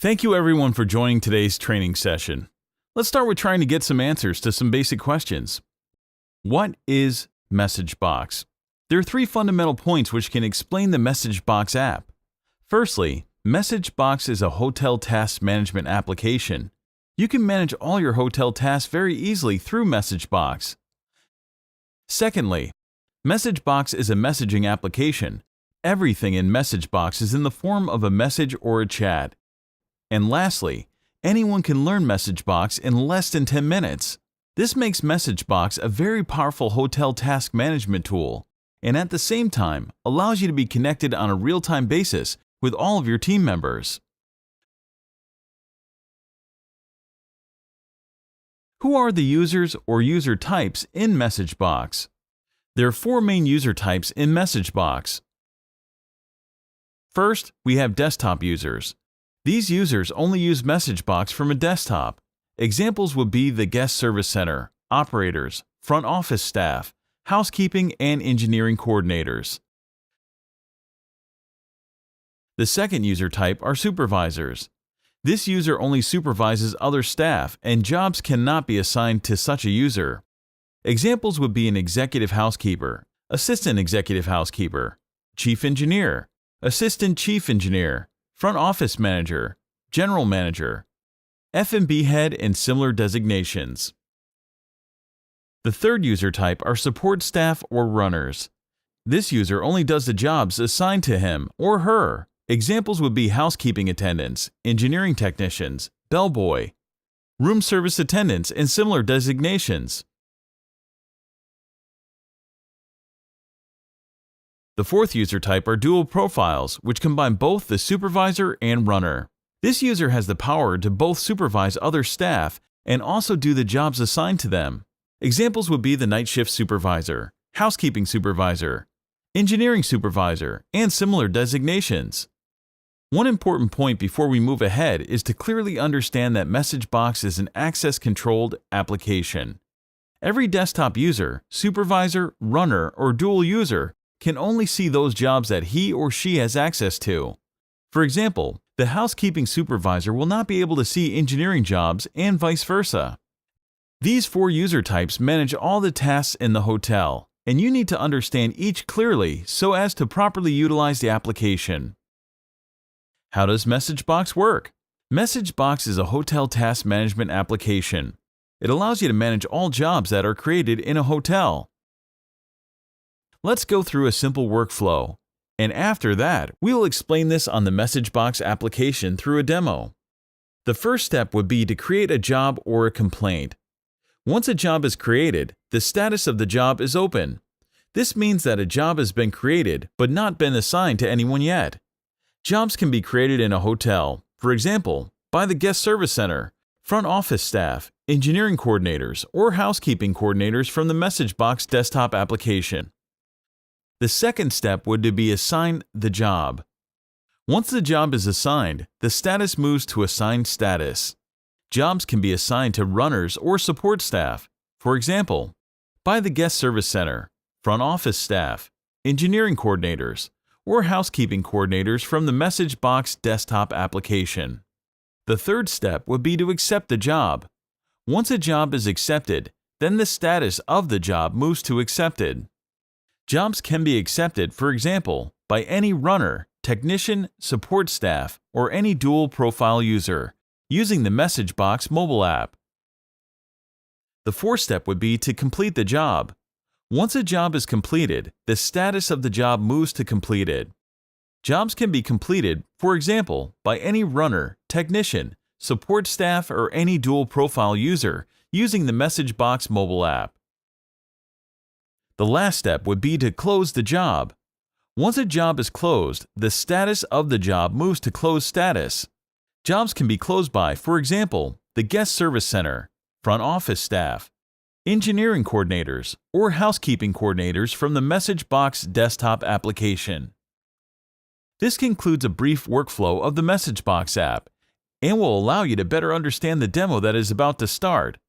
Thank you everyone for joining today's training session. Let's start with trying to get some answers to some basic questions. What is MessageBox? There are three fundamental points which can explain the MessageBox app. Firstly, MessageBox is a hotel task management application. You can manage all your hotel tasks very easily through MessageBox. Secondly, MessageBox is a messaging application. Everything in MessageBox is in the form of a message or a chat. And lastly, anyone can learn MessageBox in less than 10 minutes. This makes MessageBox a very powerful hotel task management tool, and at the same time allows you to be connected on a real-time basis with all of your team members. Who are the users or user types in MessageBox? There are four main user types in MessageBox. First, we have desktop users. These users only use MessageBox from a desktop. Examples would be the guest service center, operators, front office staff, housekeeping and engineering coordinators. The second user type are supervisors. This user only supervises other staff and jobs cannot be assigned to such a user. Examples would be an executive housekeeper, assistant executive housekeeper, chief engineer, assistant chief engineer, front office manager, general manager, F&B head, and similar designations. The third user type are support staff or runners. This user only does the jobs assigned to him or her. Examples would be housekeeping attendants, engineering technicians, bellboy, room service attendants, and similar designations. The fourth user type are dual profiles, which combine both the supervisor and runner. This user has the power to both supervise other staff and also do the jobs assigned to them. Examples would be the night shift supervisor, housekeeping supervisor, engineering supervisor, and similar designations. One important point before we move ahead is to clearly understand that MessageBox is an access-controlled application. Every desktop user, supervisor, runner, or dual user can only see those jobs that he or she has access to. For example, the housekeeping supervisor will not be able to see engineering jobs and vice versa. These four user types manage all the tasks in the hotel, and you need to understand each clearly so as to properly utilize the application. How does MessageBox work? MessageBox is a hotel task management application. It allows you to manage all jobs that are created in a hotel. Let's go through a simple workflow, and after that, we will explain this on the MessageBox application through a demo. The first step would be to create a job or a complaint. Once a job is created, the status of the job is open. This means that a job has been created but not been assigned to anyone yet. Jobs can be created in a hotel, for example, by the guest service center, front office staff, engineering coordinators, or housekeeping coordinators from the MessageBox desktop application. The second step would be to assign the job. Once the job is assigned, the status moves to assigned status. Jobs can be assigned to runners or support staff, for example, by the guest service center, front office staff, engineering coordinators, or housekeeping coordinators from the MessageBox desktop application. The third step would be to accept the job. Once a job is accepted, then the status of the job moves to accepted. Jobs can be accepted, for example, by any runner, technician, support staff, or any dual profile user using the MessageBox mobile app. The fourth step would be to complete the job. Once a job is completed, the status of the job moves to completed. Jobs can be completed, for example, by any runner, technician, support staff, or any dual profile user using the MessageBox mobile app. The last step would be to close the job. Once a job is closed, the status of the job moves to closed status. Jobs can be closed by, for example, the guest service center, front office staff, engineering coordinators, or housekeeping coordinators from the MessageBox desktop application. This concludes a brief workflow of the MessageBox app and will allow you to better understand the demo that is about to start.